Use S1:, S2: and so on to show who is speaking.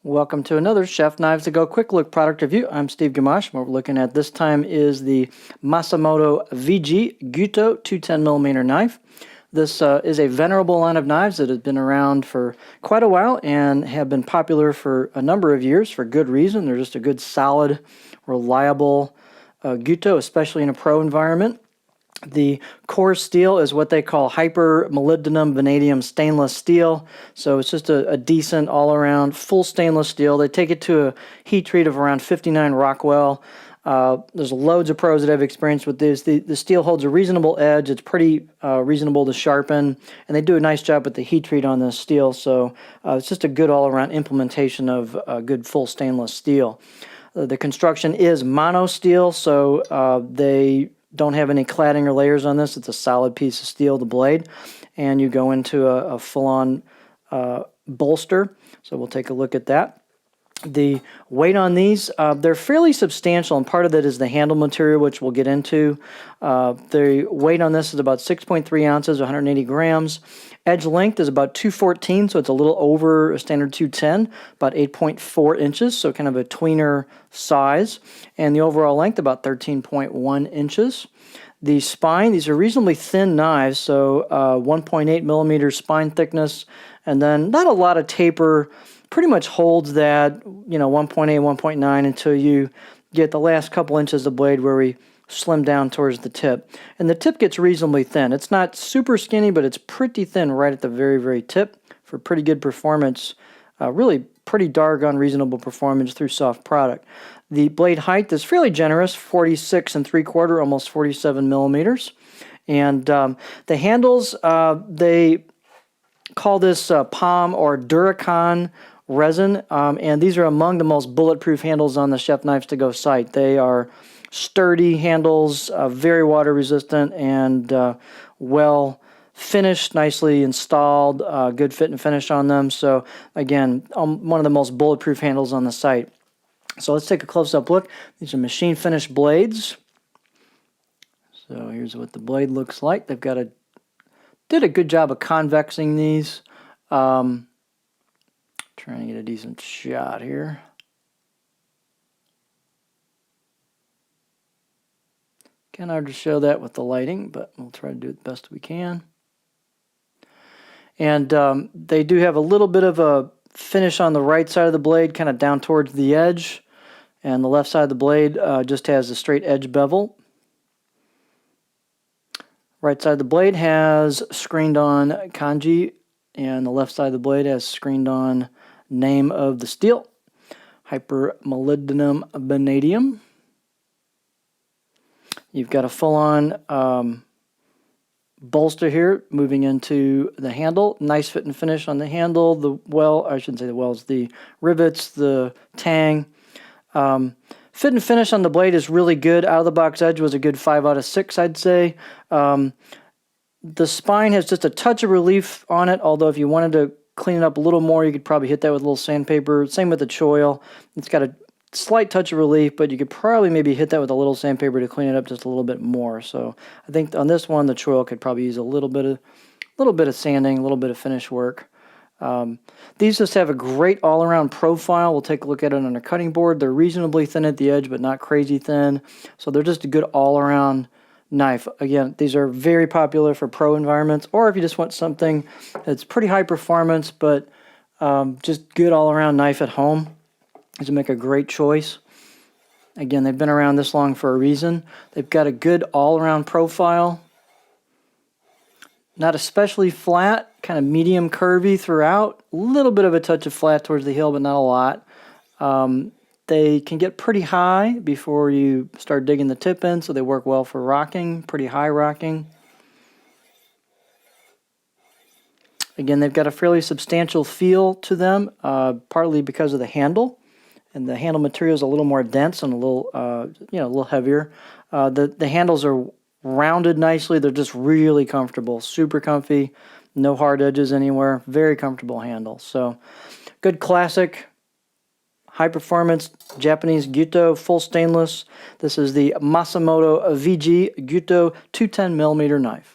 S1: Welcome to another Chef Knives to Go quick look product review. I'm Steve Gamache. What we're looking at this time is the Masamoto VG Gyuto 210mm knife. This is a venerable line of knives that has been around for quite a while and have been popular for a number of years for good reason. They're just a good, solid, reliable Gyuto, especially in a pro environment. The core steel is what they call hyper molybdenum vanadium stainless steel. So it's just a decent all-around full stainless steel. They take it to a heat treat of around 59 Rockwell. There's loads of pros that have experience with this. The steel holds a reasonable edge. It's pretty reasonable to sharpen, and they do a nice job with the heat treat on this steel. So it's just a good all-around implementation of good full stainless steel. The construction is mono steel, so they don't have any cladding or layers on this. It's a solid piece of steel, the blade, and you go into a full-on bolster. So we'll take a look at that. The weight on these, they're fairly substantial, and part of that is the handle material, which we'll get into. The weight on this is about 6.3 ounces, 180 grams. Edge length is about 214, so it's a little over a standard 210, about 8.4 inches, so kind of a tweener size. And the overall length, about 13.1 inches. The spine, these are reasonably thin knives, so 1.8 millimeter spine thickness, and then not a lot of taper. Pretty much holds that, 1.8, 1.9 until you get the last couple inches of blade where we slim down towards the tip. And the tip gets reasonably thin. It's not super skinny, but it's pretty thin right at the very, very tip for pretty good performance. Really pretty doggone reasonable performance through soft product. The blade height is fairly generous, 46 3/4, almost 47 millimeters. And the handles, they call this POM or Duracon resin, and these are among the most bulletproof handles on the Chef Knives to Go site. They are sturdy handles, very water resistant, and well finished, nicely installed, good fit and finish on them. So again, one of the most bulletproof handles on the site. So let's take a close-up look. These are machine finished blades. So here's what the blade looks like. They've got did a good job of convexing these. Trying to get a decent shot here. Kind of hard to show that with the lighting, but we'll try to do it the best we can. And they do have a little bit of a finish on the right side of the blade, kind of down towards the edge. And the left side of the blade just has a straight edge bevel. Right side of the blade has screened on kanji, and the left side of the blade has screened on name of the steel, hyper molybdenum vanadium. You've got a full-on bolster here moving into the handle. Nice fit and finish on the handle. The well, I shouldn't say the wells, the rivets, the tang. Fit and finish on the blade is really good. Out of the box edge was a good 5 out of 6, I'd say. The spine has just a touch of relief on it, although if you wanted to clean it up a little more, you could probably hit that with a little sandpaper. Same with the choil. It's got a slight touch of relief, but you could probably maybe hit that with a little sandpaper to clean it up just a little bit more. So I think on this one, the choil could probably use a little bit of sanding, a little bit of finish work. These just have a great all-around profile. We'll take a look at it on a cutting board. They're reasonably thin at the edge, but not crazy thin. So they're just a good all-around knife. Again, these are very popular for pro environments, or if you just want something that's pretty high performance, but just good all-around knife at home. These make a great choice. Again, they've been around this long for a reason. They've got a good all-around profile. Not especially flat, kind of medium curvy throughout. A little bit of a touch of flat towards the heel, but not a lot. They can get pretty high before you start digging the tip in, so they work well for rocking, pretty high rocking. Again, they've got a fairly substantial feel to them, partly because of the handle. And the handle material is a little more dense and a little heavier. The handles are rounded nicely. They're just really comfortable, super comfy, no hard edges anywhere, very comfortable handle. So good classic, high performance Japanese Gyuto, full stainless. This is the Masamoto VG Gyuto 210mm knife.